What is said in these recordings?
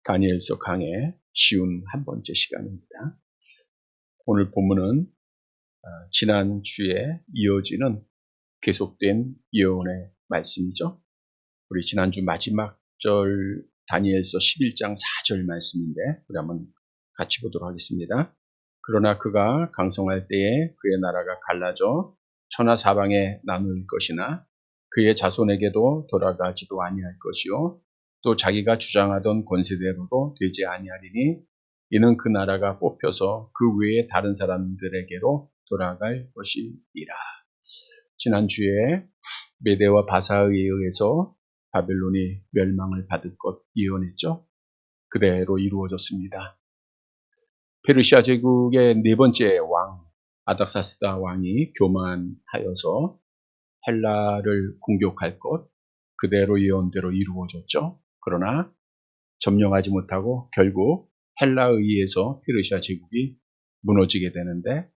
다니엘서 강의 쉬운 한 번째 시간입니다. 오늘 본문은 지난주에 이어지는 계속된 예언의 말씀이죠. 우리 지난주 마지막 절 다니엘서 11장 4절 말씀인데 우리 한번 같이 보도록 하겠습니다. 그러나 그가 강성할 때에 그의 나라가 갈라져 천하 사방에 나눌 것이나 그의 자손에게도 돌아가지도 아니할 것이요 또 자기가 주장하던 권세대로도 되지 아니하리니 이는 그 나라가 뽑혀서 그 외에 다른 사람들에게로 돌아갈 것이니라. 지난주에 메대와 바사에 의해서 바벨론이 멸망을 받을 것 예언했죠. 그대로 이루어졌습니다. 페르시아 제국의 네 번째 왕 아닥사스다 왕이 교만하여서 헬라를 공격할 것 그대로 예언대로 이루어졌죠. 그러나 점령하지 못하고 결국 헬라에 의해서 페르시아 제국이 무너지게 되는데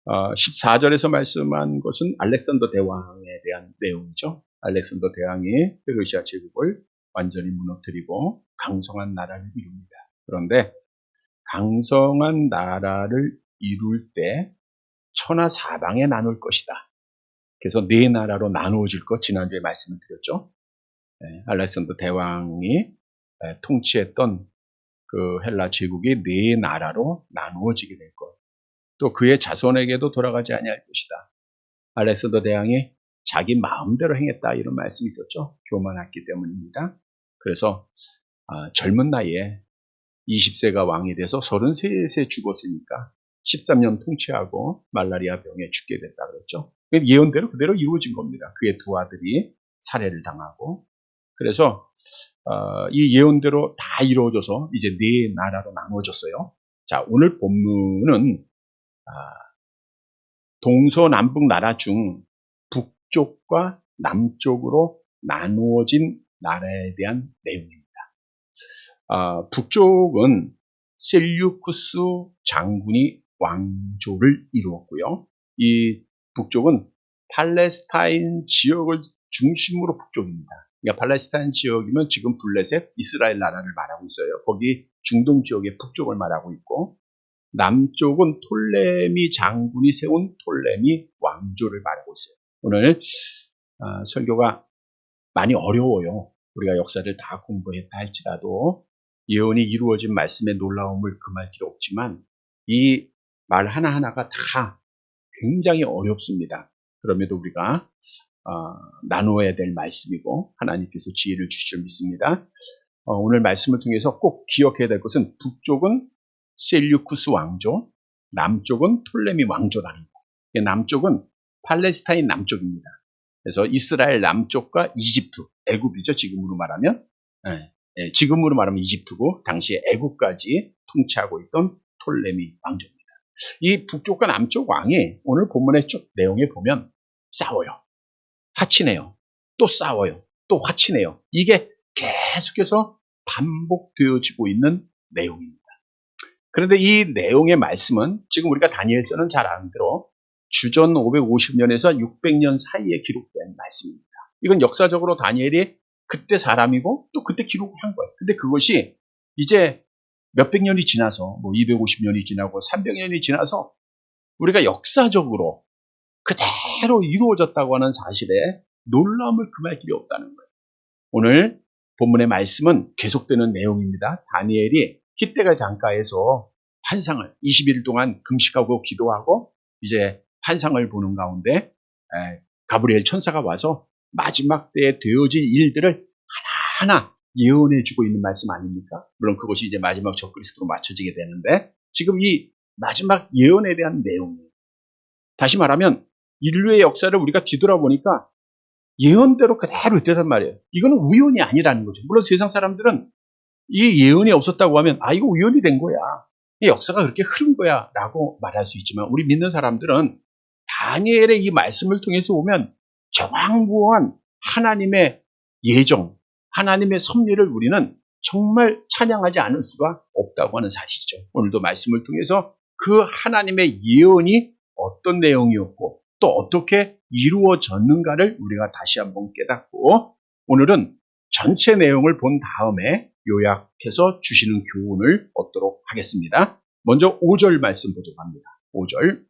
14절에서 말씀한 것은 알렉산더 대왕에 대한 내용이죠. 알렉산더 대왕이 페르시아 제국을 완전히 무너뜨리고 강성한 나라를 이룹니다. 그런데 강성한 나라를 이룰 때 천하 사방에 나눌 것이다. 그래서 네 나라로 나누어질 것 지난주에 말씀을 드렸죠. 알렉산더 대왕이 통치했던 그 헬라 제국이 네 나라로 나누어지게 될 것. 또 그의 자손에게도 돌아가지 아니할 것이다. 알렉산더 대왕이 자기 마음대로 행했다 이런 말씀이 있었죠. 교만했기 때문입니다. 그래서 젊은 나이에 20세가 왕이 돼서 33세 죽었으니까 13년 통치하고 말라리아 병에 죽게 됐다 그랬죠. 예언대로 그대로 이루어진 겁니다. 그의 두 아들이 살해를 당하고 그래서 이 예언대로 다 이루어져서 이제 네 나라로 나누어졌어요. 자, 오늘 본문은 동서남북 나라 중 북쪽과 남쪽으로 나누어진 나라에 대한 내용입니다. 북쪽은 셀류쿠스 장군이 왕조를 이루었고요. 이 북쪽은 팔레스타인 지역을 중심으로 북쪽입니다. 그러니까 팔레스타인 지역이면 지금 블레셋, 이스라엘 나라를 말하고 있어요. 거기 중동 지역의 북쪽을 말하고 있고 남쪽은 톨레미 장군이 세운 톨레미 왕조를 말하고 있어요. 오늘 설교가 많이 어려워요. 우리가 역사를 다 공부했다 할지라도 예언이 이루어진 말씀의 놀라움을 금할 필요 없지만 이 말 하나하나가 다 굉장히 어렵습니다. 그럼에도 우리가 나누어야 될 말씀이고 하나님께서 지혜를 주실 줄 믿습니다. 오늘 말씀을 통해서 꼭 기억해야 될 것은 북쪽은 셀류쿠스 왕조, 남쪽은 톨레미 왕조라는 거예요. 남쪽은 팔레스타인 남쪽입니다. 그래서 이스라엘 남쪽과 이집트, 애굽이죠. 지금으로 말하면 지금으로 말하면 이집트고 당시에 애굽까지 통치하고 있던 톨레미 왕조입니다. 이 북쪽과 남쪽 왕이 오늘 본문의 쭉 내용에 보면 싸워요. 화친해요. 또 싸워요. 또 화친해요. 이게 계속해서 반복되어지고 있는 내용입니다. 그런데 이 내용의 말씀은 지금 우리가 다니엘서는 잘 아는 대로 주전 550년에서 600년 사이에 기록된 말씀입니다. 이건 역사적으로 다니엘이 그때 사람이고 또 그때 기록을 한 거예요. 근데 그것이 이제 몇백 년이 지나서 250년이 지나고 300년이 지나서 우리가 역사적으로 그대로 이루어졌다고 하는 사실에 놀라움을 금할 길이 없다는 거예요. 오늘 본문의 말씀은 계속되는 내용입니다. 다니엘이 히데갈 장가에서 환상을 20일 동안 금식하고 기도하고 이제 환상을 보는 가운데 가브리엘 천사가 와서 마지막 때에 되어질 일들을 하나하나 예언해주고 있는 말씀 아닙니까? 물론 그것이 이제 마지막 적그리스도로 맞춰지게 되는데 지금 이 마지막 예언에 대한 내용이에요. 다시 말하면 인류의 역사를 우리가 뒤돌아보니까 예언대로 그대로 됐단 말이에요. 이거는 우연이 아니라는 거죠. 물론 세상 사람들은 이 예언이 없었다고 하면 이거 우연이 된 거야. 이 역사가 그렇게 흐른 거야 라고 말할 수 있지만 우리 믿는 사람들은 다니엘의 이 말씀을 통해서 보면 정확무한 하나님의 예정, 하나님의 섭리를 우리는 정말 찬양하지 않을 수가 없다고 하는 사실이죠. 오늘도 말씀을 통해서 그 하나님의 예언이 어떤 내용이었고 또 어떻게 이루어졌는가를 우리가 다시 한번 깨닫고 오늘은 전체 내용을 본 다음에 요약해서 주시는 교훈을 얻도록 하겠습니다. 먼저 5절 말씀 보도록 합니다. 5절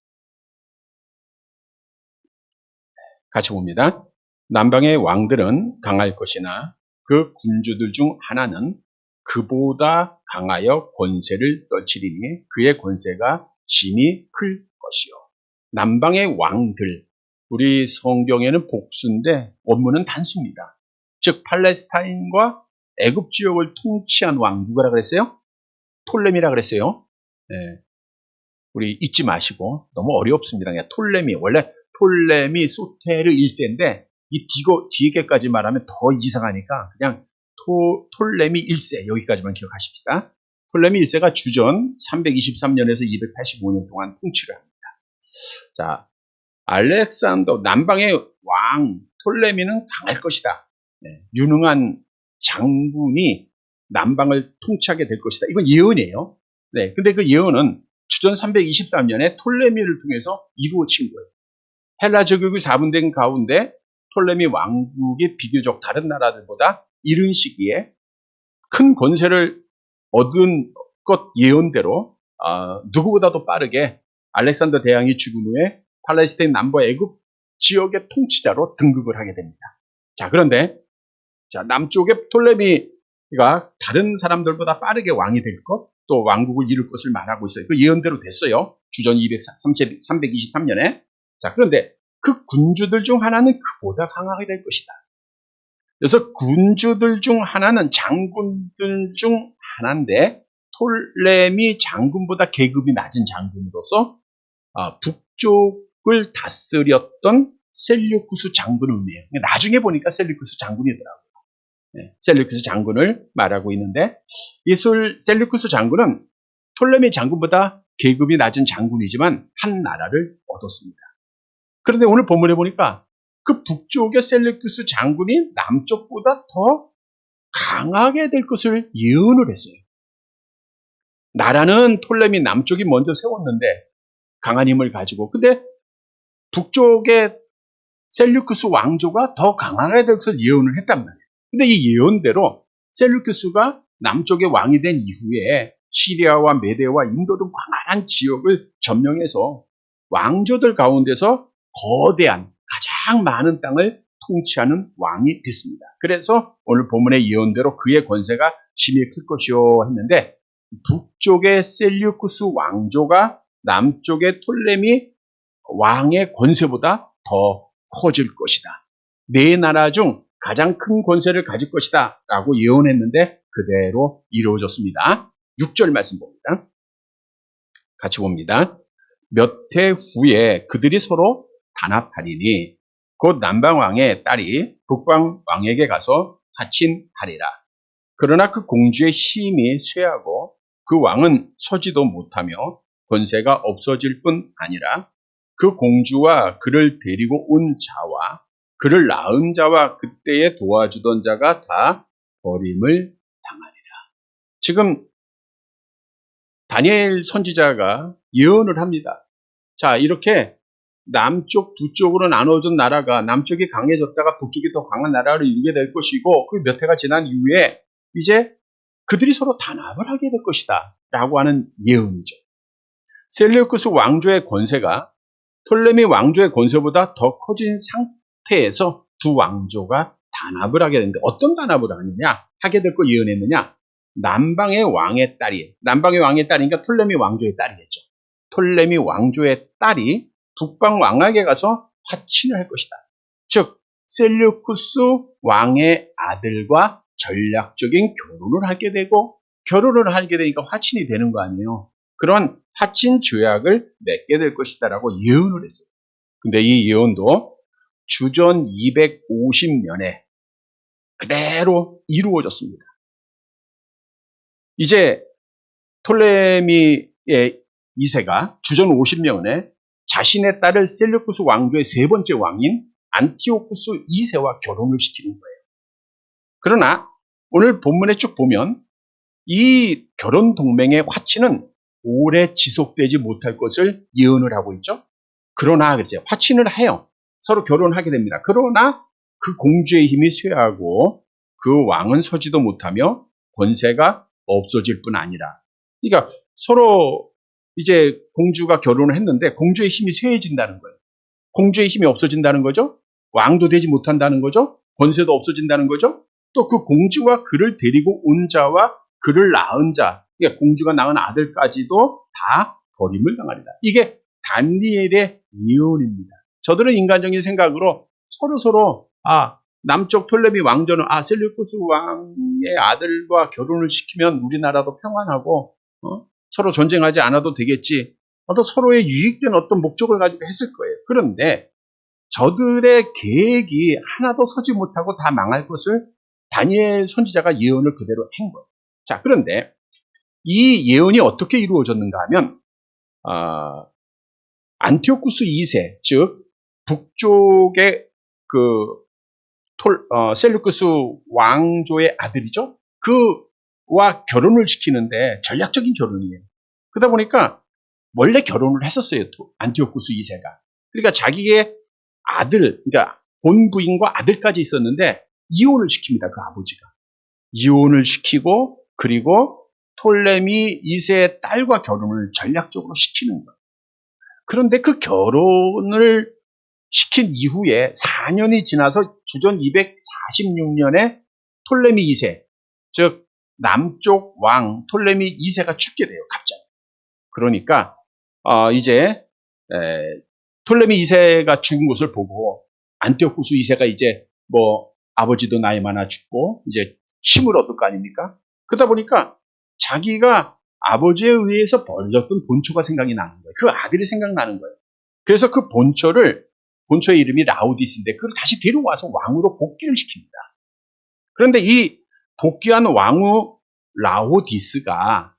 같이 봅니다. 남방의 왕들은 강할 것이나 그 군주들 중 하나는 그보다 강하여 권세를 떨치리니 그의 권세가 심히 클 것이요. 남방의 왕들, 우리 성경에는 복수인데 원문은 단수입니다. 즉 팔레스타인과 애굽 지역을 통치한 왕 누구라 그랬어요? 톨레미라 그랬어요. 네, 우리 잊지 마시고 너무 어렵습니다. 그냥 톨레미, 원래 톨레미 소테르 1세인데 이 뒤에까지 말하면 더 이상하니까 그냥 톨레미 1세 여기까지만 기억하십시다. 톨레미 1세가 주전 323년에서 285년 동안 통치를 합니다. 자, 알렉산더 남방의 왕 톨레미는 강할 것이다. 네, 유능한 장군이 남방을 통치하게 될 것이다. 이건 예언이에요. 네, 근데 그 예언은 주전 323년에 톨레미를 통해서 이루어진 거예요. 헬라 제국이 4분된 가운데 톨레미 왕국이 비교적 다른 나라들보다 이른 시기에 큰 권세를 얻은 것 예언대로 누구보다도 빠르게 알렉산더 대왕이 죽은 후에 팔레스타인 남부 애굽 지역의 통치자로 등극을 하게 됩니다. 자, 그런데 남쪽의 톨레미가 다른 사람들보다 빠르게 왕이 될 것, 또 왕국을 이룰 것을 말하고 있어요. 그 예언대로 됐어요. 주전 323년에. 자, 그런데 그 군주들 중 하나는 그보다 강하게 될 것이다. 그래서 군주들 중 하나는 장군들 중 하나인데 톨레미 장군보다 계급이 낮은 장군으로서 북쪽을 다스렸던 셀류쿠스 장군을 의미해요. 나중에 보니까 셀류쿠스 장군이더라고요. 네, 셀류쿠스 장군을 말하고 있는데 이 셀류쿠스 장군은 톨레미 장군보다 계급이 낮은 장군이지만 한 나라를 얻었습니다. 그런데 오늘 본문에 보니까 그 북쪽의 셀류쿠스 장군이 남쪽보다 더 강하게 될 것을 예언을 했어요. 나라는 톨레미 남쪽이 먼저 세웠는데 강한 힘을 가지고, 근데 북쪽의 셀류쿠스 왕조가 더 강하게 될 것을 예언을 했단 말이에요. 근데 이 예언대로 셀류쿠스가 남쪽의 왕이 된 이후에 시리아와 메데와 인도 등 광활한 지역을 점령해서 왕조들 가운데서 거대한 가장 많은 땅을 통치하는 왕이 됐습니다. 그래서 오늘 본문의 예언대로 그의 권세가 심히 클 것이요 했는데 북쪽의 셀류쿠스 왕조가 남쪽의 톨레미 왕의 권세보다 더 커질 것이다. 네 나라 중 가장 큰 권세를 가질 것이다 라고 예언했는데 그대로 이루어졌습니다. 6절 말씀 봅니다. 같이 봅니다. 몇 해 후에 그들이 서로 단합하리니 곧 남방왕의 딸이 북방왕에게 가서 화친하리라. 그러나 그 공주의 힘이 쇠하고 그 왕은 서지도 못하며 권세가 없어질 뿐 아니라 그 공주와 그를 데리고 온 자와 그를 낳은 자와 그때에 도와주던 자가 다 버림을 당하리라. 지금 다니엘 선지자가 예언을 합니다. 자, 이렇게 남쪽, 북쪽으로 나눠진 나라가 남쪽이 강해졌다가 북쪽이 더 강한 나라를 이루게 될 것이고 그 몇 해가 지난 이후에 이제 그들이 서로 단합을 하게 될 것이다 라고 하는 예언이죠. 셀레우쿠스 왕조의 권세가 톨레미 왕조의 권세보다 더 커진 상태에서 두 왕조가 단합을 하게 되는데 어떤 단합을 하게 될 거 예언했느냐? 남방의 왕의 딸이니까 톨레미 왕조의 딸이겠죠. 톨레미 왕조의 딸이 북방 왕에게 가서 화친을 할 것이다. 즉 셀류쿠스 왕의 아들과 전략적인 결혼을 하게 되고 결혼을 하게 되니까 화친이 되는 거 아니에요. 그런 화친 조약을 맺게 될 것이다 라고 예언을 했어요. 근데 이 예언도 주전 250년에 그대로 이루어졌습니다. 이제 톨레미의 2세가 주전 50년에 자신의 딸을 셀류쿠스 왕조의 세 번째 왕인 안티오쿠스 2세와 결혼을 시키는 거예요. 그러나 오늘 본문에 쭉 보면 이 결혼 동맹의 화친은 오래 지속되지 못할 것을 예언을 하고 있죠. 그러나 그렇죠. 화친을 해요. 서로 결혼하게 됩니다. 그러나 그 공주의 힘이 쇠하고 그 왕은 서지도 못하며 권세가 없어질 뿐 아니라, 그러니까 서로 이제 공주가 결혼을 했는데 공주의 힘이 쇠해진다는 거예요. 공주의 힘이 없어진다는 거죠. 왕도 되지 못한다는 거죠. 권세도 없어진다는 거죠. 또 그 공주와 그를 데리고 온 자와 그를 낳은 자, 그러니까 공주가 낳은 아들까지도 다 버림을 당하리라. 이게 다니엘의 예언입니다. 저들은 인간적인 생각으로 서로 남쪽 톨레미 왕조는 셀류쿠스 왕의 아들과 결혼을 시키면 우리나라도 평안하고 서로 전쟁하지 않아도 되겠지. 또 서로의 유익된 어떤 목적을 가지고 했을 거예요. 그런데 저들의 계획이 하나도 서지 못하고 다 망할 것을 다니엘 선지자가 예언을 그대로 한 거예요. 자, 그런데 이 예언이 어떻게 이루어졌는가 하면 안티오쿠스 2세, 즉 북쪽의 셀루쿠스 왕조의 아들이죠. 그와 결혼을 시키는데 전략적인 결혼이에요. 그러다 보니까 원래 결혼을 했었어요. 안티오쿠스 2세가. 그러니까 자기의 아들, 그러니까 본부인과 아들까지 있었는데 이혼을 시킵니다. 그 아버지가. 이혼을 시키고 그리고 톨레미 2세의 딸과 결혼을 전략적으로 시키는 거예요. 그런데 그 결혼을 시킨 이후에 4년이 지나서 주전 246년에 톨레미 2세, 즉 남쪽 왕 톨레미 2세가 죽게 돼요. 갑자기. 그러니까 이제 톨레미 2세가 죽은 것을 보고 안티오쿠스 2세가 이제 아버지도 나이 많아 죽고 이제 힘을 얻을 거 아닙니까? 그러다 보니까 자기가 아버지에 의해서 벌어졌던 본초가 생각이 나는 거예요. 그 아들이 생각나는 거예요. 그래서 그 본초의 이름이 라오디스인데 그걸 다시 데려와서 왕으로 복귀를 시킵니다. 그런데 이 복귀한 왕후 라오디스가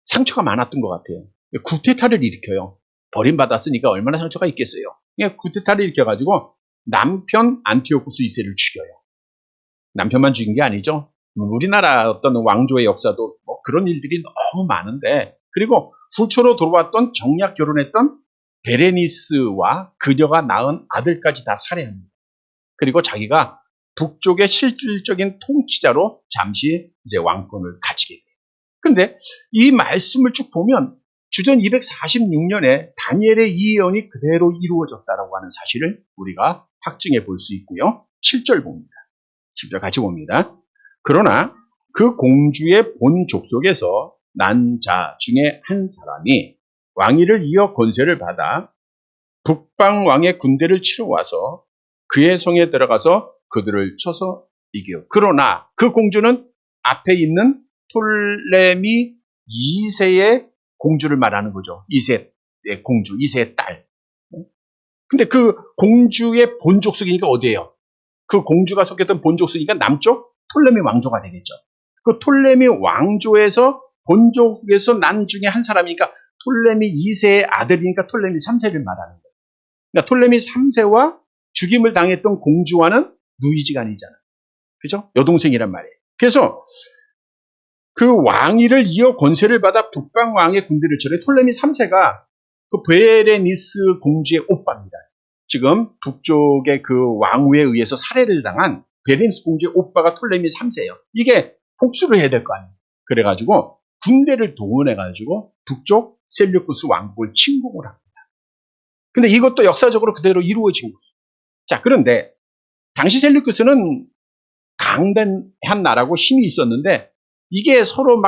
상처가 많았던 것 같아요. 쿠데타를 일으켜요. 버림받았으니까 얼마나 상처가 있겠어요. 쿠데타를 일으켜가지고 남편 안티오쿠스 2세를 죽여요. 남편만 죽인 게 아니죠. 우리나라 어떤 왕조의 역사도 그런 일들이 너무 많은데, 그리고 후초로 돌아왔던 정략 결혼했던 베레니스와 그녀가 낳은 아들까지 다 살해합니다. 그리고 자기가 북쪽의 실질적인 통치자로 잠시 이제 왕권을 가지게 돼요. 그런데 이 말씀을 쭉 보면 주전 246년에 다니엘의 이 예언이 그대로 이루어졌다라고 하는 사실을 우리가 확증해 볼 수 있고요. 7절 봅니다. 7절 같이 봅니다. 그러나 그 공주의 본 족속에서 난 자 중에 한 사람이 왕위를 이어 권세를 받아 북방 왕의 군대를 치러 와서 그의 성에 들어가서 그들을 쳐서 이겨. 그러나 그 공주는 앞에 있는 톨레미 2세의 공주를 말하는 거죠. 2세의 공주, 2세의 딸. 근데 그 공주의 본족속이니까 어디예요? 그 공주가 속했던 본족속이니까 남쪽 톨레미 왕조가 되겠죠. 그 톨레미 왕조에서 본족에서 난 중에 한 사람이니까 톨레미 2세의 아들이니까 톨레미 3세를 말하는 거예요. 그러니까 톨레미 3세와 죽임을 당했던 공주와는 누이지간이잖아요. 그죠? 여동생이란 말이에요. 그래서 그 왕위를 이어 권세를 받아 북방 왕의 군대를 치러 톨레미 3세가 그 베레니스 공주의 오빠입니다. 지금 북쪽의 그 왕후에 의해서 살해를 당한 베레니스 공주의 오빠가 톨레미 3세예요. 이게 복수를 해야 될 거 아니에요. 그래가지고 군대를 동원해가지고 북쪽 셀류쿠스 왕국을 침공을 합니다. 근데 이것도 역사적으로 그대로 이루어진 거예요. 자, 그런데 당시 셀류쿠스는 강대한 나라고 힘이 있었는데 이게 서로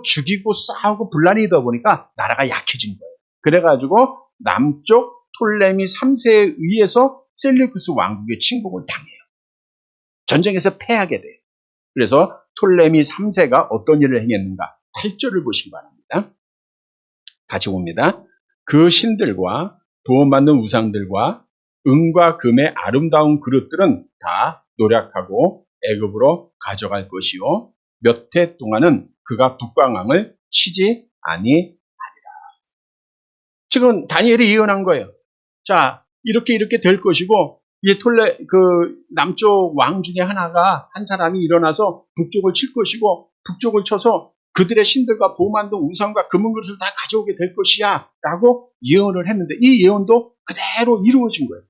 죽이고 싸우고 분란이다 보니까 나라가 약해진 거예요. 그래가지고 남쪽 톨레미 3세에 의해서 셀류쿠스 왕국의 침공을 당해요. 전쟁에서 패하게 돼요. 그래서 톨레미 3세가 어떤 일을 행했는가? 8절을 보시기 바랍니다. 같이 봅니다. 그 신들과 도움받는 우상들과 은과 금의 아름다운 그릇들은 다 노략하고 애굽으로 가져갈 것이요 몇 해 동안은 그가 북방왕을 치지 아니하리라. 지금 다니엘이 예언한 거예요. 자, 이렇게 될 것이고 이 남쪽 왕 중에 한 사람이 일어나서 북쪽을 칠 것이고 북쪽을 쳐서 그들의 신들과 보만동 우상과 금은 그릇을 다 가져오게 될 것이야 라고 예언을 했는데 이 예언도 그대로 이루어진 거예요.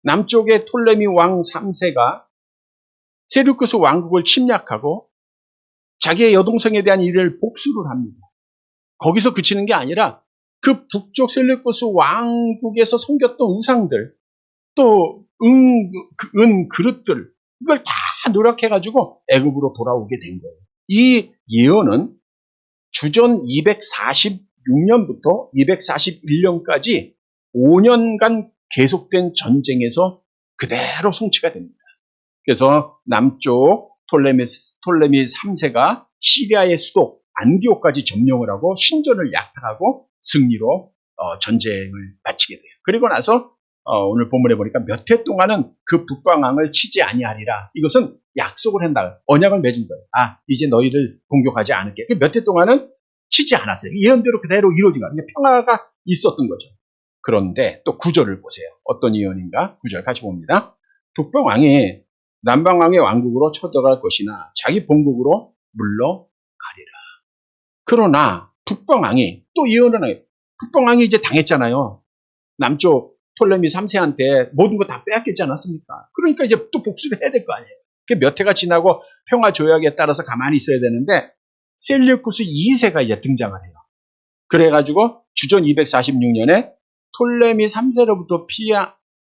남쪽의 톨레미 왕 3세가 세류쿠스 왕국을 침략하고 자기의 여동생에 대한 일을 복수를 합니다. 거기서 그치는 게 아니라 그 북쪽 셀루쿠스 왕국에서 섬겼던 우상들, 또 은 그릇들, 이걸 다 노력해가지고 애굽으로 돌아오게 된 거예요. 이 예언은 주전 246년부터 241년까지 5년간 계속된 전쟁에서 그대로 성취가 됩니다. 그래서 남쪽 톨레미 3세가 시리아의 수도 안디옥까지 점령을 하고 신전을 약탈하고 승리로 전쟁을 마치게 돼요. 그리고 나서 오늘 본문에 보니까 몇 해 동안은 그 북방왕을 치지 아니하리라. 이것은 약속을 한다. 언약을 맺은 거예요. 이제 너희를 공격하지 않을게. 몇 해 동안은 치지 않았어요. 예언대로 그대로 이루어진 거예요. 평화가 있었던 거죠. 그런데 또 구절을 보세요. 어떤 예언인가? 구절 같이 봅니다. 북방왕이 남방왕의 왕국으로 쳐들어갈 것이나 자기 본국으로 물러가리라. 그러나 북방왕이 또 예언을 해요. 북방왕이 이제 당했잖아요. 남쪽 톨레미 3세한테 모든 거 다 빼앗겼지 않았습니까? 그러니까 이제 또 복수를 해야 될 거 아니에요. 몇 해가 지나고 평화 조약에 따라서 가만히 있어야 되는데 셀류쿠스 2세가 이제 등장을 해요. 그래가지고 주전 246년에 톨레미 3세로부터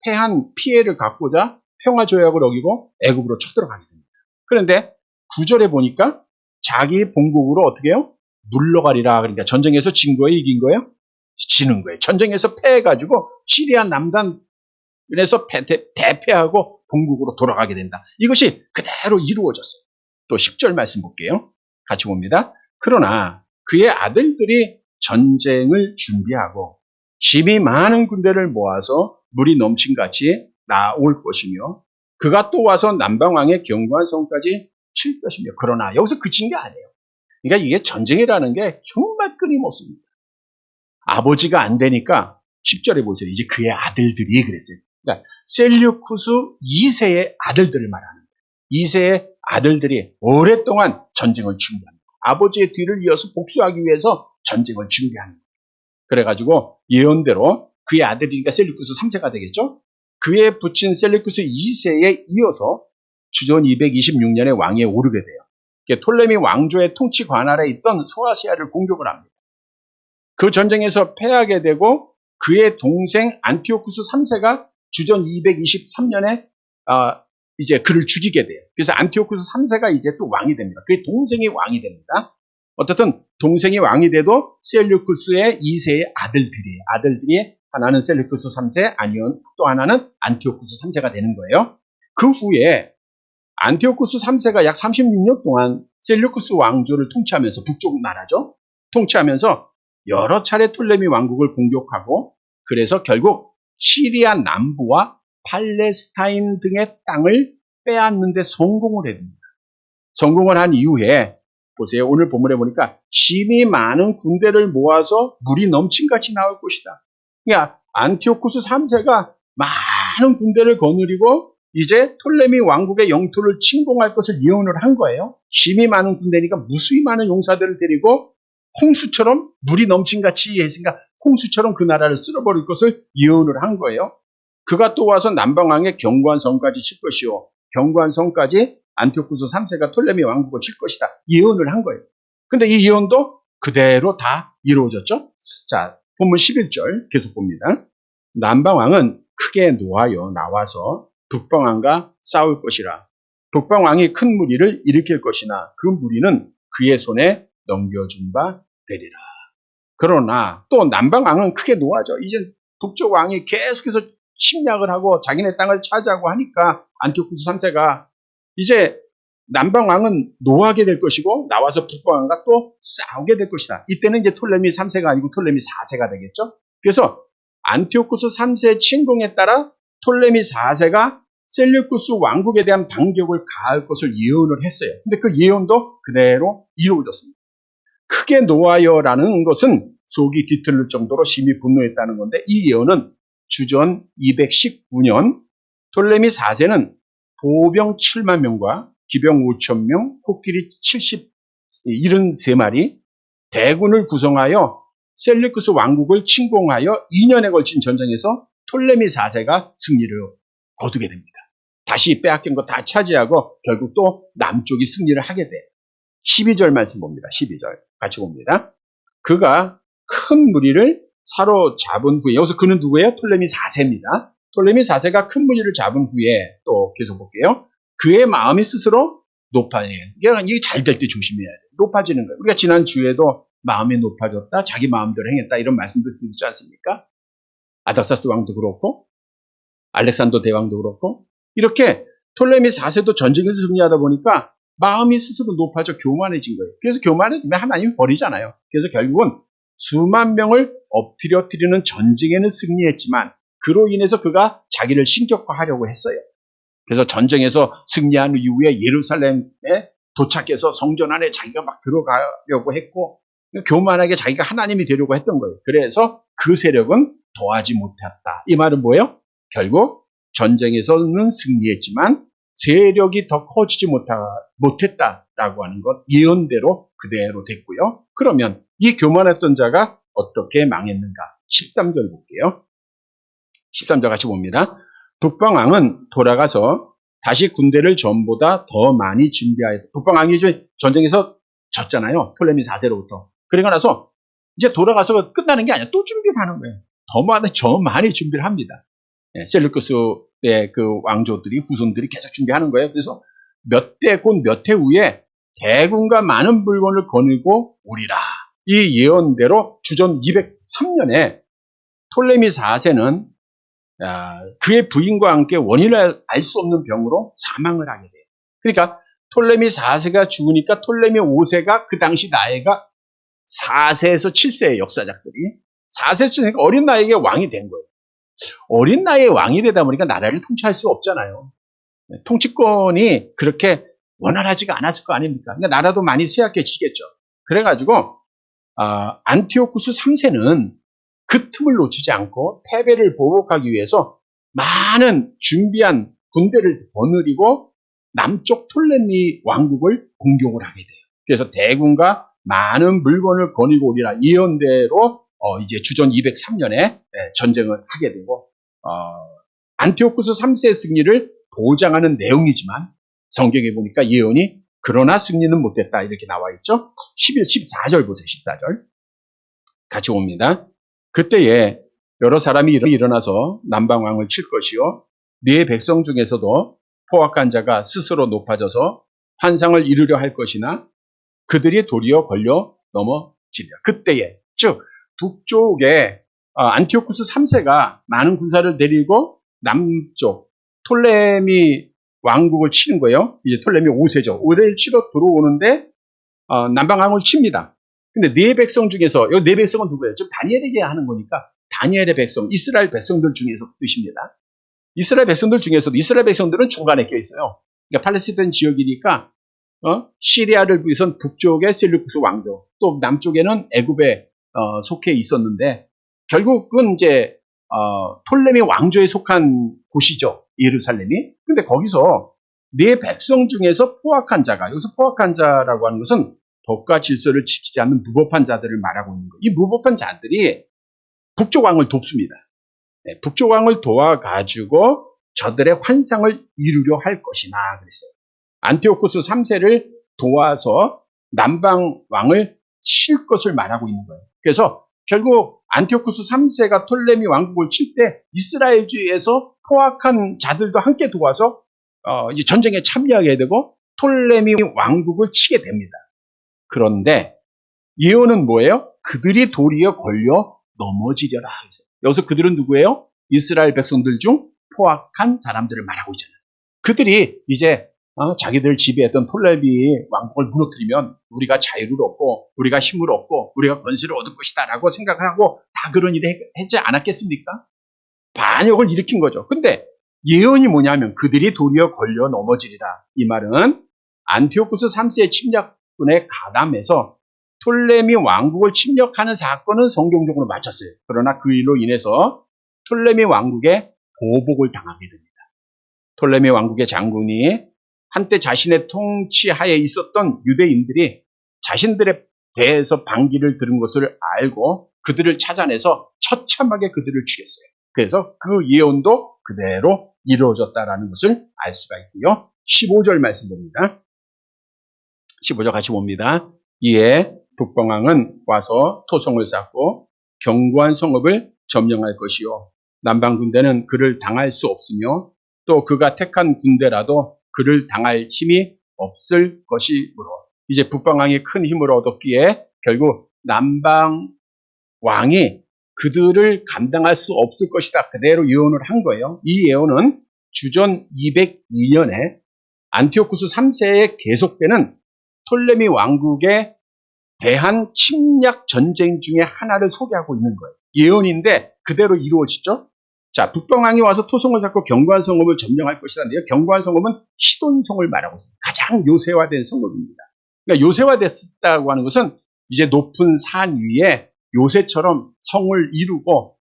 패한 피해를 갚고자 평화 조약을 어기고 애굽으로 쳐들어가게 됩니다. 그런데 9절에 보니까 자기 본국으로 어떻게 해요? 물러가리라. 그러니까 전쟁에서 진 거예요? 이긴 거예요? 지는 거예요. 전쟁에서 패해가지고 시리아 남단에서 대패하고 본국으로 돌아가게 된다. 이것이 그대로 이루어졌어요. 또 10절 말씀 볼게요. 같이 봅니다. 그러나 그의 아들들이 전쟁을 준비하고 심히 많은 군대를 모아서 물이 넘친같이 나올 것이며 그가 또 와서 남방왕의 견고한 성까지 칠 것이며 그러나 여기서 그친 게 아니에요. 그러니까 이게 전쟁이라는 게 정말 끊임없습니다. 아버지가 안 되니까 10절에 보세요. 이제 그의 아들들이 그랬어요. 그러니까 셀류쿠스 2세의 아들들을 말하는 거예요. 2세의 아들들이 오랫동안 전쟁을 준비합니다. 아버지의 뒤를 이어서 복수하기 위해서 전쟁을 준비합니다. 그래가지고 예언대로 그의 아들이니까 셀류쿠스 3세가 되겠죠. 그의 부친 셀류쿠스 2세에 이어서 주전 226년에 왕위에 오르게 돼요. 톨레미 왕조의 통치 관할에 있던 소아시아를 공격을 합니다. 그 전쟁에서 패하게 되고 그의 동생 안티오쿠스 3세가 주전 223년에 이제 그를 죽이게 돼요. 그래서 안티오쿠스 3세가 이제 또 왕이 됩니다. 그의 동생이 왕이 됩니다. 어떻든 동생이 왕이 돼도 셀류쿠스의 2세의 아들들이에요. 아들들이 하나는 셀류쿠스 3세, 아니면 또 하나는 안티오쿠스 3세가 되는 거예요. 그 후에 안티오쿠스 3세가 약 36년 동안 셀류쿠스 왕조를 통치하면서 북쪽 나라죠. 통치하면서 여러 차례 톨레미 왕국을 공격하고 그래서 결국 시리아 남부와 팔레스타인 등의 땅을 빼앗는 데 성공을 했습니다. 성공을 한 이후에 보세요. 오늘 본문에 보니까 심히 많은 군대를 모아서 물이 넘친같이 나올 것이다. 그러니까 안티오쿠스 3세가 많은 군대를 거느리고 이제 톨레미 왕국의 영토를 침공할 것을 예언을 한 거예요. 심히 많은 군대니까 무수히 많은 용사들을 데리고 홍수처럼 물이 넘친같이 했으니까 홍수처럼 그 나라를 쓸어버릴 것을 예언을 한 거예요. 그가 또 와서 남방왕의 견고한 성까지 칠 것이요. 견고한 성까지 안티오쿠스 3세가 톨레미 왕국을 칠 것이다. 예언을 한 거예요. 근데 이 예언도 그대로 다 이루어졌죠. 자, 본문 11절 계속 봅니다. 남방왕은 크게 노하여 나와서 북방왕과 싸울 것이라. 북방왕이 큰 무리를 일으킬 것이나 그 무리는 그의 손에 넘겨준 바 되리라. 그러나 또 남방왕은 크게 노하죠. 이제 북쪽 왕이 계속해서 침략을 하고 자기네 땅을 차지하고 하니까 안티오쿠스 3세가 이제 남방왕은 노하게 될 것이고 나와서 북방왕과 또 싸우게 될 것이다. 이때는 이제 톨레미 3세가 아니고 톨레미 4세가 되겠죠. 그래서 안티오쿠스 3세의 침공에 따라 톨레미 4세가 셀류쿠스 왕국에 대한 반격을 가할 것을 예언을 했어요. 근데 그 예언도 그대로 이루어졌습니다. 크게 노하여라는 것은 속이 뒤틀릴 정도로 심히 분노했다는 건데 이 예언은 주전 219년 톨레미 4세는 보병 7만 명과 기병 5천 명, 코끼리 73마리 대군을 구성하여 셀류쿠스 왕국을 침공하여 2년에 걸친 전쟁에서 톨레미 4세가 승리를 거두게 됩니다. 다시 빼앗긴 거 다 차지하고 결국 또 남쪽이 승리를 하게 돼요. 12절 말씀 봅니다. 12절 같이 봅니다. 그가 큰 무리를 사로잡은 후에, 여기서 그는 누구예요? 톨레미 4세입니다. 톨레미 4세가 큰 무리를 잡은 후에, 또 계속 볼게요. 그의 마음이 스스로 높아져요. 이게 잘 될 때 조심해야 돼요. 높아지는 거예요. 우리가 지난 주에도 마음이 높아졌다, 자기 마음대로 행했다, 이런 말씀도 드리지 않습니까? 아닥사스 왕도 그렇고, 알렉산더 대왕도 그렇고, 이렇게 톨레미 4세도 전쟁에서 승리하다 보니까 마음이 스스로 높아져 교만해진 거예요. 그래서 교만해지면 하나님이 버리잖아요. 그래서 결국은 수만 명을 엎드려뜨리는 전쟁에는 승리했지만 그로 인해서 그가 자기를 신격화하려고 했어요. 그래서 전쟁에서 승리한 이후에 예루살렘에 도착해서 성전 안에 자기가 막 들어가려고 했고, 교만하게 자기가 하나님이 되려고 했던 거예요. 그래서 그 세력은 더하지 못했다. 이 말은 뭐예요? 결국 전쟁에서는 승리했지만 세력이 더 커지지 못했다라고 하는 것, 예언대로 그대로 됐고요. 그러면 이 교만했던 자가 어떻게 망했는가? 13절 볼게요. 13절 같이 봅니다. 북방왕은 돌아가서 다시 군대를 전보다 더 많이 준비하였다. 북방왕이 전쟁에서 졌잖아요. 톨레미 4세로부터. 그러고 나서 이제 돌아가서 끝나는 게 아니라 또 준비를 하는 거예요. 더 많이 준비를 합니다. 셀루크스의 그 왕조들이, 후손들이 계속 준비하는 거예요. 그래서 곧 몇 해 후에 대군과 많은 물건을 거느리고 오리라. 이 예언대로 주전 203년에 톨레미 4세는 그의 부인과 함께 원인을 알 수 없는 병으로 사망을 하게 돼요. 그러니까 톨레미 4세가 죽으니까 톨레미 5세가 그 당시 나이가 4세에서 7세의 역사작들이 4세, 7세니까 어린 나이에 왕이 된 거예요. 어린 나이에 왕이 되다 보니까 나라를 통치할 수 없잖아요. 통치권이 그렇게 원활하지가 않았을 거 아닙니까? 그러니까 나라도 많이 쇠약해지겠죠. 그래가지고 안티오쿠스 3세는 그 틈을 놓치지 않고 패배를 보복하기 위해서 많은 준비한 군대를 거느리고 남쪽 톨레미 왕국을 공격을 하게 돼요. 그래서 대군과 많은 물건을 거느리고 오리라 예언대로 이제 주전 203년에 전쟁을 하게 되고, 안티오쿠스 3세의 승리를 보장하는 내용이지만 성경에 보니까 예언이 그러나 승리는 못했다 이렇게 나와 있죠. 14절 보세요. 14절 같이 봅니다. 그때에 여러 사람이 일어나서 남방왕을 칠 것이요 네 백성 중에서도 포악한 자가 스스로 높아져서 환상을 이루려 할 것이나 그들이 도리어 걸려 넘어지리라. 그때에, 즉 북쪽에 안티오쿠스 3세가 많은 군사를 데리고 남쪽 톨레미 왕국을 치는 거예요. 이제 톨레미 5세죠. 5세를 치러 들어오는데 남방왕을 칩니다. 근데 네 백성 중에서, 이 네 백성은 누구예요? 지금 다니엘에게 하는 거니까 다니엘의 백성, 이스라엘 백성들 중에서 그 뜻입니다. 이스라엘 백성들 중에서도 이스라엘 백성들은 중간에 껴 있어요. 그러니까 팔레스타인 지역이니까 시리아를 위해선 북쪽에 셀루쿠스 왕조, 또 남쪽에는 애굽에 속해 있었는데 결국은 이제 톨레미 왕조에 속한 곳이죠. 예루살렘이. 근데 거기서 네 백성 중에서 포악한 자가, 여기서 포악한 자라고 하는 것은 법과 질서를 지키지 않는 무법한 자들을 말하고 있는 거예요. 이 무법한 자들이 북쪽 왕을 돕습니다. 북쪽 왕을 도와가지고 저들의 환상을 이루려 할 것이나 그랬어요. 안티오쿠스 3세를 도와서 남방 왕을 칠 것을 말하고 있는 거예요. 그래서 결국 안티오쿠스 3세가 톨레미 왕국을 칠 때 이스라엘주의에서 포악한 자들도 함께 도와서 이제 전쟁에 참여하게 되고 톨레미 왕국을 치게 됩니다. 그런데 예언은 뭐예요? 그들이 도리어 걸려 넘어지려라. 여기서 그들은 누구예요? 이스라엘 백성들 중 포악한 사람들을 말하고 있잖아요. 그들이 이제 자기들 지배했던 톨레미 왕국을 무너뜨리면 우리가 자유를 얻고 우리가 힘을 얻고 우리가 권세를 얻을 것이다 라고 생각을 하고 다 그런 일을 했지 않았겠습니까? 반역을 일으킨 거죠. 근데 예언이 뭐냐면 그들이 도리어 걸려 넘어지리라. 이 말은 안티오쿠스 3세의 침략군에 가담해서 톨레미 왕국을 침략하는 사건은 성경적으로 맞췄어요. 그러나 그 일로 인해서 톨레미 왕국에 보복을 당하게 됩니다. 톨레미 왕국의 장군이 한때 자신의 통치하에 있었던 유대인들이 자신들에 대해서 반기를 들은 것을 알고 그들을 찾아내서 처참하게 그들을 죽였어요. 그래서 그 예언도 그대로 이루어졌다라는 것을 알 수가 있고요. 15절 말씀 봅니다. 15절 같이 봅니다. 이에 북방왕은 와서 토성을 쌓고 견고한 성읍을 점령할 것이요. 남방 군대는 그를 당할 수 없으며 또 그가 택한 군대라도 그를 당할 힘이 없을 것이므로. 이제 북방왕이 큰 힘을 얻었기에 결국 남방 왕이 그들을 감당할 수 없을 것이다. 그대로 예언을 한 거예요. 이 예언은 주전 202년에 안티오쿠스 3세에 계속되는 톨레미 왕국에 대한 침략 전쟁 중에 하나를 소개하고 있는 거예요. 예언인데 그대로 이루어지죠. 자, 북방왕이 와서 토성을 쌓고 견고한 성읍을 점령할 것이라는데요. 견고한 성읍은 시돈성을 말하고 있습니다. 가장 요새화된 성읍입니다. 그러니까 요새화됐다고 하는 것은 이제 높은 산 위에 요새처럼 성을 이루고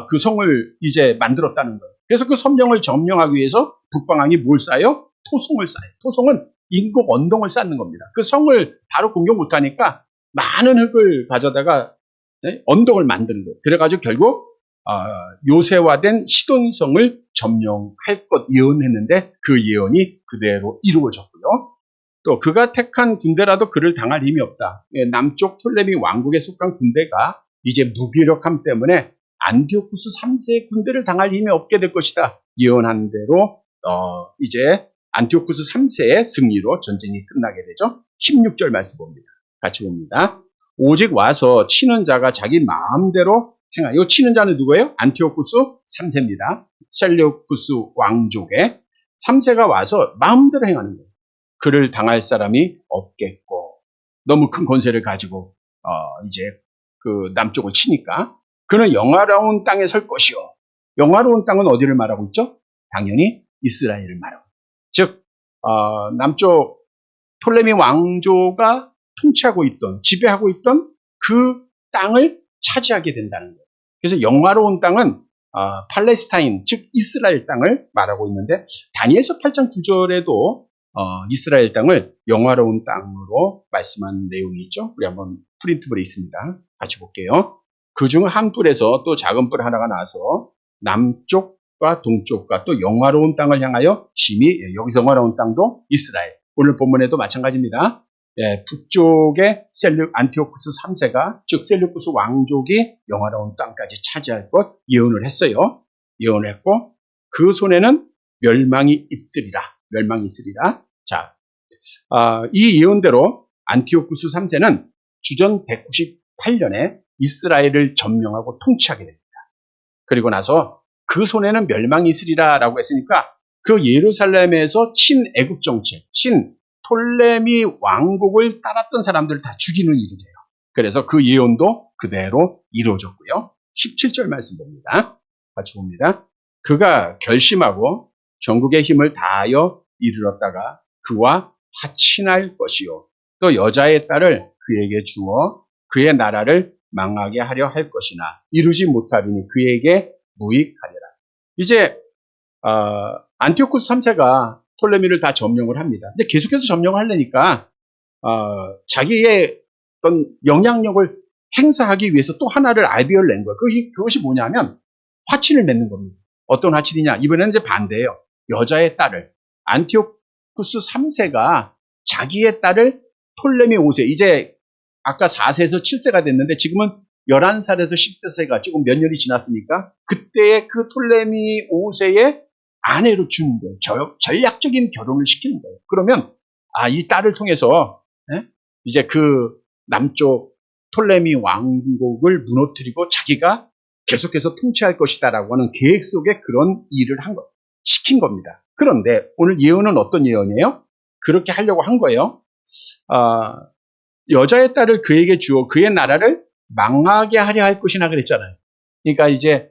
그 성을 이제 만들었다는 거예요. 그래서 그 성령을 점령하기 위해서 북방왕이 뭘 쌓아요? 토성을 쌓아요. 토성은 인공 언덕을 쌓는 겁니다. 그 성을 바로 공격 못하니까 많은 흙을 가져다가 언덕을 만드는 거예요. 그래가지고 결국 요새화된 시돈성을 점령할 것 예언했는데 그 예언이 그대로 이루어졌고요. 또 그가 택한 군대라도 그를 당할 힘이 없다. 남쪽 톨레미 왕국에 속한 군대가 이제 무기력함 때문에 안티오쿠스 3세의 군대를 당할 힘이 없게 될 것이다. 예언한 대로 이제 안티오쿠스 3세의 승리로 전쟁이 끝나게 되죠. 16절 말씀 봅니다. 같이 봅니다. 오직 와서 치는 자가 자기 마음대로 행하. 이 치는 자는 누구예요? 안티오쿠스 3세입니다. 셀레우쿠스 왕족의 3세가 와서 마음대로 행하는 거예요. 그를 당할 사람이 없겠고, 너무 큰 권세를 가지고 이제 그 남쪽을 치니까 그는 영화로운 땅에 설 것이요. 영화로운 땅은 어디를 말하고 있죠? 당연히 이스라엘을 말하고 있죠. 즉 남쪽 톨레미 왕조가 통치하고 있던, 지배하고 있던 그 땅을 차지하게 된다는 거예요. 그래서 영화로운 땅은 팔레스타인, 즉 이스라엘 땅을 말하고 있는데 다니엘서 8장 9절에도 이스라엘 땅을 영화로운 땅으로 말씀한 내용이 있죠. 우리 한번 프린트볼에 있습니다. 같이 볼게요. 그중 한 뿔에서 또 작은 뿔 하나가 나서 남쪽과 동쪽과 또 영화로운 땅을 향하여 심히, 여기서 영화로운 땅도 이스라엘, 오늘 본문에도 마찬가지입니다. 북쪽의 안티오쿠스 3세가, 즉 셀루쿠스 왕족이 영화로운 땅까지 차지할 것 예언을 했어요. 예언을 했고 그 손에는 멸망이 있으리라. 멸망이 있으리라. 자, 이 예언대로 안티오쿠스 3세는 주전 198년에 이스라엘을 점령하고 통치하게 됩니다. 그리고 나서 그 손에는 멸망이 있으리라 라고 했으니까 그 예루살렘에서 친애국 정책, 친 톨레미 왕국을 따랐던 사람들을 다 죽이는 일이래요. 그래서 그 예언도 그대로 이루어졌고요. 17절 말씀 봅니다. 같이 봅니다. 그가 결심하고 전국의 힘을 다하여 이르렀다가 그와 화친할 것이요. 또 여자의 딸을 그에게 주어 그의 나라를 망하게 하려 할 것이나 이루지 못하리니 그에게 무익하리라. 이제 안티오쿠스 3세가 톨레미를 다 점령을 합니다. 이제 계속해서 점령을 하려니까 자기의 어떤 영향력을 행사하기 위해서 또 하나를 아이디어를 낸 거예요. 그것이 뭐냐면 화친을 맺는 겁니다. 어떤 화친이냐? 이번에는 이제 반대예요. 여자의 딸을, 안티오쿠스 3세가 자기의 딸을 톨레미 5세, 이제 아까 4세에서 7세가 됐는데 지금은 11살에서 10세가 조금 몇 년이 지났으니까 그때의 그 톨레미 5세의 아내로 주는 거예요. 전략적인 결혼을 시키는 거예요. 그러면 이 딸을 통해서 이제 그 남쪽 톨레미 왕국을 무너뜨리고 자기가 계속해서 통치할 것이다라고 하는 계획 속에 그런 일을 시킨 겁니다. 그런데 오늘 예언은 어떤 예언이에요? 그렇게 하려고 한 거예요. 여자의 딸을 그에게 주어 그의 나라를 망하게 하려 할 것이나 그랬잖아요. 그러니까 이제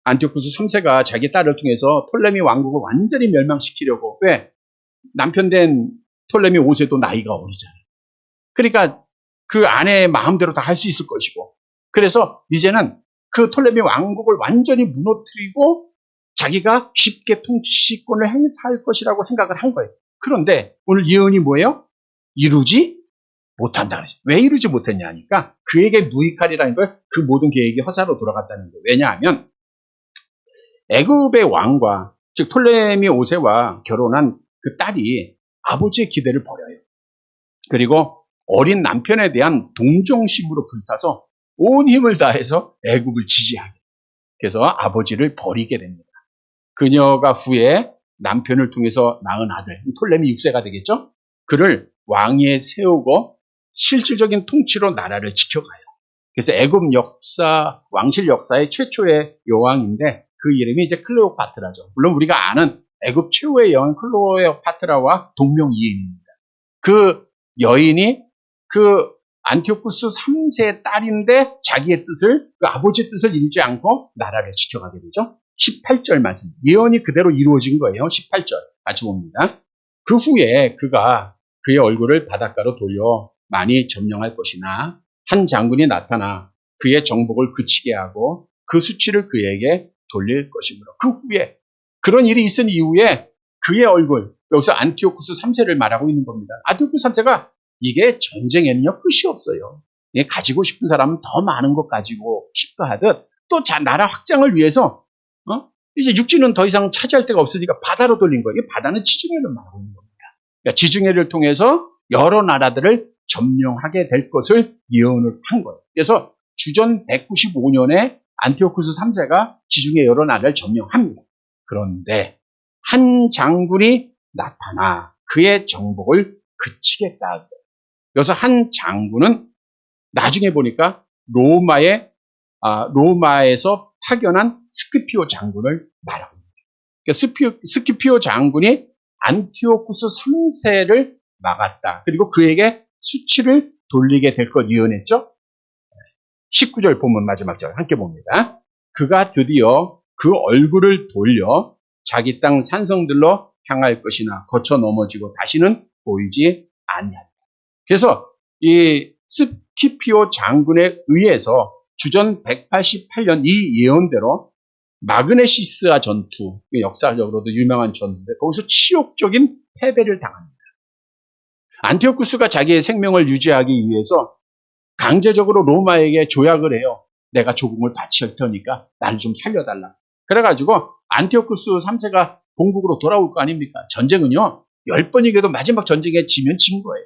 안티오쿠스 3세가 자기 딸을 통해서 톨레미 왕국을 완전히 멸망시키려고. 왜? 남편 된 톨레미 5세도 나이가 어리잖아요. 그러니까 그 아내의 마음대로 다 할 수 있을 것이고, 그래서 이제는 그 톨레미 왕국을 완전히 무너뜨리고 자기가 쉽게 통치권을 행사할 것이라고 생각을 한 거예요. 그런데 오늘 예언이 뭐예요? 이루지 못한다. 왜 이루지 못했냐 하니까 그에게 무익하리라는 거예요. 그 모든 계획이 허사로 돌아갔다는 거예요. 왜냐하면 애굽의 왕과, 즉 톨레미 5세와 결혼한 그 딸이 아버지의 기대를 버려요. 그리고 어린 남편에 대한 동정심으로 불타서 온 힘을 다해서 애굽을 지지하게. 그래서 아버지를 버리게 됩니다. 그녀가 후에 남편을 통해서 낳은 아들, 톨레미 6세가 되겠죠? 그를 왕위에 세우고 실질적인 통치로 나라를 지켜가요. 그래서 애굽 역사, 왕실 역사의 최초의 여왕인데 그 이름이 이제 클레오파트라죠. 물론 우리가 아는 애굽 최후의 여왕 클레오파트라와 동명이인입니다. 그 여인이 그 안티오쿠스 3세의 딸인데 자기의 뜻을, 그 아버지의 뜻을 잃지 않고 나라를 지켜가게 되죠. 18절 말씀. 예언이 그대로 이루어진 거예요. 18절. 같이 봅니다. 그 후에 그가 그의 얼굴을 바닷가로 돌려 많이 점령할 것이나 한 장군이 나타나 그의 정복을 그치게 하고 그 수치를 그에게 돌릴 것이므로. 그 후에 그런 일이 있은 이후에 그의 얼굴, 여기서 안티오쿠스 3세를 말하고 있는 겁니다. 안티오쿠스 3세가 이게 전쟁에는요 끝이 없어요. 가지고 싶은 사람은 더 많은 것 가지고 싶어 하듯 또 나라 확장을 위해서 이제 육지는 더 이상 차지할 데가 없으니까 바다로 돌린 거예요. 바다는 지중해를 말하고 있는 겁니다. 그러니까 지중해를 통해서 여러 나라들을 점령하게 될 것을 예언을 한 거예요. 그래서 주전 195년에 안티오쿠스 3세가 지중해 여러 나라를 점령합니다. 그런데 한 장군이 나타나 그의 정복을 그치겠다. 여기서 한 장군은 나중에 보니까 로마에서 파견한 스키피오 장군을 말하고 있습니다. 그러니까 스키피오 장군이 안티오쿠스 3세를 막았다. 그리고 그에게 수치를 돌리게 될 것 예언했죠. 19절 본문 마지막 절 함께 봅니다. 그가 드디어 그 얼굴을 돌려 자기 땅 산성들로 향할 것이나 거쳐 넘어지고 다시는 보이지 아니하리라. 그래서 이 스키피오 장군에 의해서 주전 188년 이 예언대로 마그네시스아 전투, 역사적으로도 유명한 전투인데 거기서 치욕적인 패배를 당합니다. 안티오쿠스가 자기의 생명을 유지하기 위해서 강제적으로 로마에게 조약을 해요. 내가 조공을 바칠 테니까 나를 좀 살려달라. 그래가지고 안티오쿠스 3세가 본국으로 돌아올 거 아닙니까? 전쟁은요 10번이게도 마지막 전쟁에 지면 진 거예요.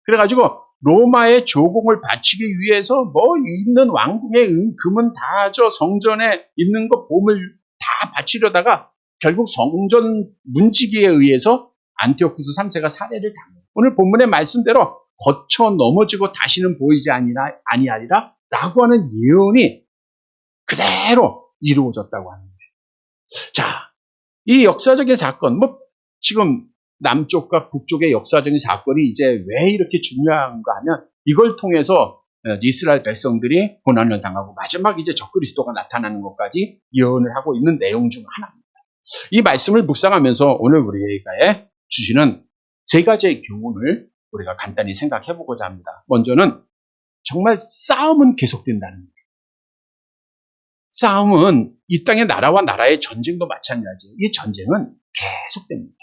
그래가지고 로마의 조공을 바치기 위해서 뭐 있는 왕궁의 금은 다 저 성전에 있는 거 보물 다 바치려다가 결국 성전 문지기에 의해서 안티오쿠스 3세가 살해를 당해요. 오늘 본문의 말씀대로 거쳐 넘어지고 다시는 보이지 아니하리라 라고 하는 예언이 그대로 이루어졌다고 하는 거예요. 자, 이 역사적인 사건, 뭐 지금 남쪽과 북쪽의 역사적인 사건이 이제 왜 이렇게 중요한가 하면 이걸 통해서 이스라엘 백성들이 고난을 당하고 마지막 이제 적그리스도가 나타나는 것까지 예언을 하고 있는 내용 중 하나입니다. 이 말씀을 묵상하면서 오늘 우리에게 주시는 세 가지의 교훈을 우리가 간단히 생각해 보고자 합니다. 먼저는 정말 싸움은 계속된다는 거예요. 싸움은 이 땅의 나라와 나라의 전쟁도 마찬가지예요. 이 전쟁은 계속됩니다.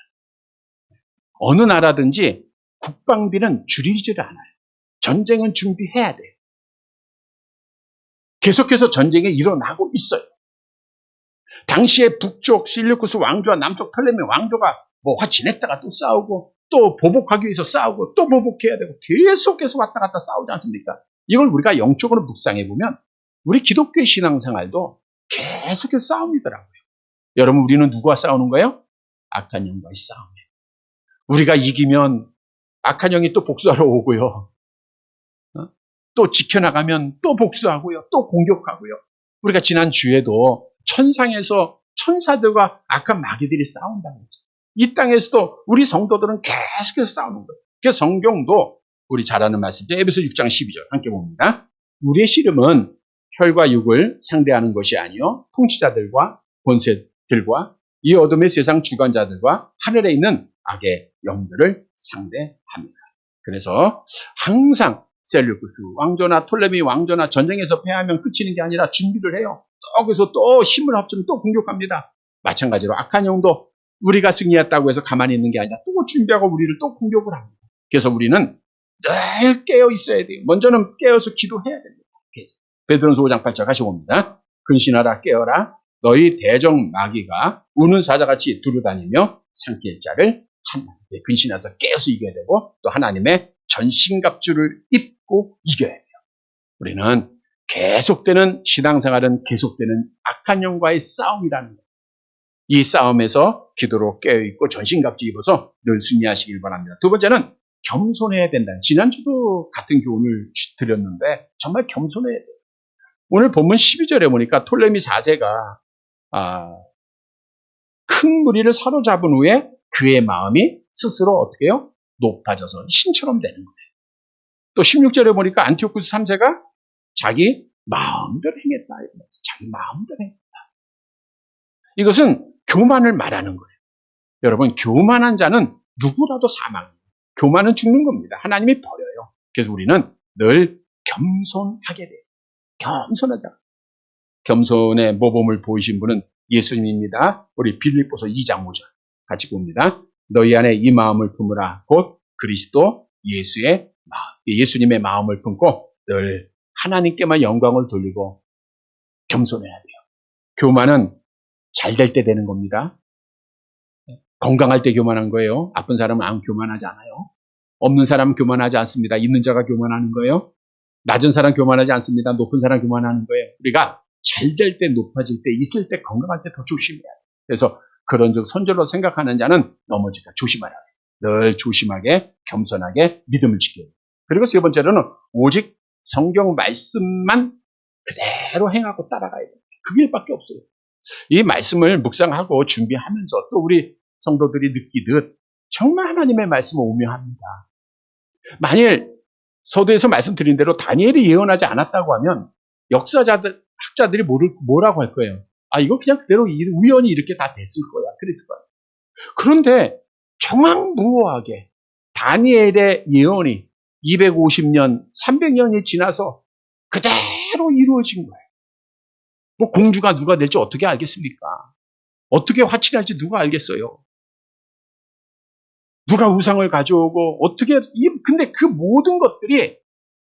어느 나라든지 국방비는 줄이지를 않아요. 전쟁은 준비해야 돼요. 계속해서 전쟁이 일어나고 있어요. 당시에 북쪽 실리우쿠스 왕조와 남쪽 톨레미 왕조가 뭐 지냈다가 또 싸우고 또 보복하기 위해서 싸우고 또 보복해야 되고 계속해서 왔다 갔다 싸우지 않습니까? 이걸 우리가 영적으로 묵상해 보면 우리 기독교의 신앙생활도 계속해서 싸움이더라고요. 여러분 우리는 누구와 싸우는 거예요? 악한 영과의 싸움이에요. 우리가 이기면 악한 영이 또 복수하러 오고요. 또 지켜나가면 또 복수하고요. 또 공격하고요. 우리가 지난 주에도 천상에서 천사들과 악한 마귀들이 싸운다는 거죠. 이 땅에서도 우리 성도들은 계속해서 싸우는 거예요. 그래서 성경도 우리 잘 아는 말씀이죠. 에베소 6장 12절 함께 봅니다. 우리의 씨름은 혈과 육을 상대하는 것이 아니요 통치자들과 권세들과 이 어둠의 세상 주관자들과 하늘에 있는 악의 영들을 상대합니다. 그래서 항상 셀류쿠스 왕조나 톨레미 왕조나 전쟁에서 패하면 끝이는 게 아니라 준비를 해요. 또 거기서 또 힘을 합치면 또 공격합니다. 마찬가지로 악한 영도 우리가 승리했다고 해서 가만히 있는 게 아니라 또 준비하고 우리를 또 공격을 합니다. 그래서 우리는 늘 깨어 있어야 돼요. 먼저는 깨어서 기도해야 됩니다. 베드로전서 5장 8절 같이 봅니다. 근신하라 깨어라 너희 대적 마귀가 우는 사자같이 두루다니며 삼킬 자를 찾나. 근신해서 깨어서 이겨야 되고 또 하나님의 전신갑주를 입고 이겨야 돼요. 우리는 계속되는 신앙생활은 계속되는 악한 영과의 싸움이라는 거예요. 이 싸움에서 기도로 깨어있고 전신갑주 입어서 늘 승리하시길 바랍니다. 두 번째는 겸손해야 된다. 지난주도 같은 교훈을 드렸는데 정말 겸손해야 돼요. 오늘 본문 12절에 보니까 톨레미 4세가 큰 무리를 사로잡은 후에 그의 마음이 스스로 어떻게 해요? 높아져서 신처럼 되는 거예요. 또 16절에 보니까 안티오쿠스 3세가 자기 마음대로 행했다. 자기 마음대로 행했다. 이것은 교만을 말하는 거예요. 여러분, 교만한 자는 누구라도 사망해요. 교만은 죽는 겁니다. 하나님이 버려요. 그래서 우리는 늘 겸손하게 돼요. 겸손하자. 겸손의 모범을 보이신 분은 예수님입니다. 우리 빌립보서 2장 5절 같이 봅니다. 너희 안에 이 마음을 품으라. 곧 그리스도 예수의 마음, 예수님의 마음을 품고 늘 하나님께만 영광을 돌리고 겸손해야 돼요. 교만은 잘 될 때 되는 겁니다. 건강할 때 교만한 거예요. 아픈 사람은 교만하지 않아요. 없는 사람은 교만하지 않습니다. 있는 자가 교만하는 거예요. 낮은 사람 교만하지 않습니다. 높은 사람 교만하는 거예요. 우리가 잘 될 때, 높아질 때, 있을 때, 건강할 때 더 조심해야 돼요. 그래서 그런즉 선절로 생각하는 자는 넘어질까 조심하라. 늘 조심하게, 겸손하게 믿음을 지켜야 돼요. 그리고 세 번째로는 오직 성경 말씀만 그대로 행하고 따라가야 돼요. 그 길밖에 없어요. 이 말씀을 묵상하고 준비하면서 또 우리 성도들이 느끼듯 정말 하나님의 말씀은 오묘합니다. 만일 서두에서 말씀드린 대로 다니엘이 예언하지 않았다고 하면 학자들이 뭐라고 할 거예요? 이거 그냥 그대로 우연히 이렇게 다 됐을 거야. 그랬을 거야. 그런데 정황무오하게 다니엘의 예언이 250년, 300년이 지나서 그대로 이루어진 거예요. 뭐 공주가 누가 될지 어떻게 알겠습니까? 어떻게 화친할지 누가 알겠어요? 누가 우상을 가져오고 근데 그 모든 것들이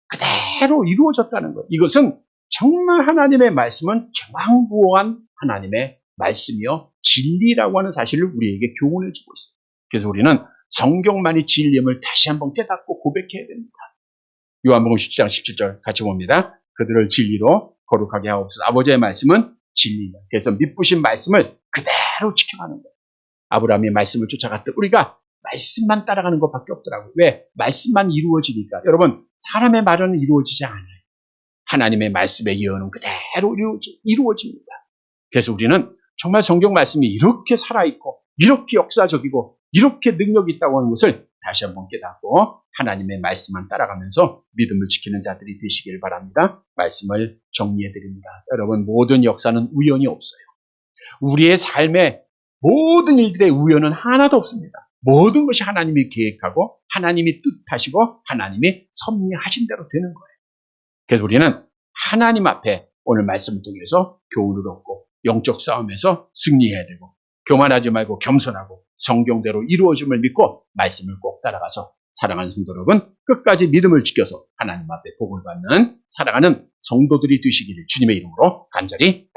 그대로 이루어졌다는 거예요. 이것은 정말 하나님의 말씀은 정황무오한 하나님의 말씀이요 진리라고 하는 사실을 우리에게 교훈해 주고 있어요. 그래서 우리는 성경만이 진리임을 다시 한번 깨닫고 고백해야 됩니다. 요한복음 17장 17절 같이 봅니다. 그들을 진리로 거룩하게 하옵소서. 아버지의 말씀은 진리다. 그래서 믿으신 말씀을 그대로 지켜가는 거예요. 아브라함이 말씀을 쫓아갔듯 우리가 말씀만 따라가는 것밖에 없더라고요. 왜? 말씀만 이루어지니까. 여러분, 사람의 말은 이루어지지 않아요. 하나님의 말씀의 예언은 그대로 이루어집니다. 그래서 우리는 정말 성경 말씀이 이렇게 살아있고 이렇게 역사적이고 이렇게 능력이 있다고 하는 것을 다시 한번 깨닫고 하나님의 말씀만 따라가면서 믿음을 지키는 자들이 되시길 바랍니다. 말씀을 정리해드립니다. 여러분, 모든 역사는 우연이 없어요. 우리의 삶의 모든 일들의 우연은 하나도 없습니다. 모든 것이 하나님이 계획하고 하나님이 뜻하시고 하나님이 섭리하신 대로 되는 거예요. 그래서 우리는 하나님 앞에 오늘 말씀을 통해서 교훈을 얻고 영적 싸움에서 승리해야 되고 교만하지 말고 겸손하고 성경대로 이루어짐을 믿고 말씀을 꼭 따라가서 사랑하는 성도 여러분 끝까지 믿음을 지켜서 하나님 앞에 복을 받는 살아가는 성도들이 되시기를 주님의 이름으로 간절히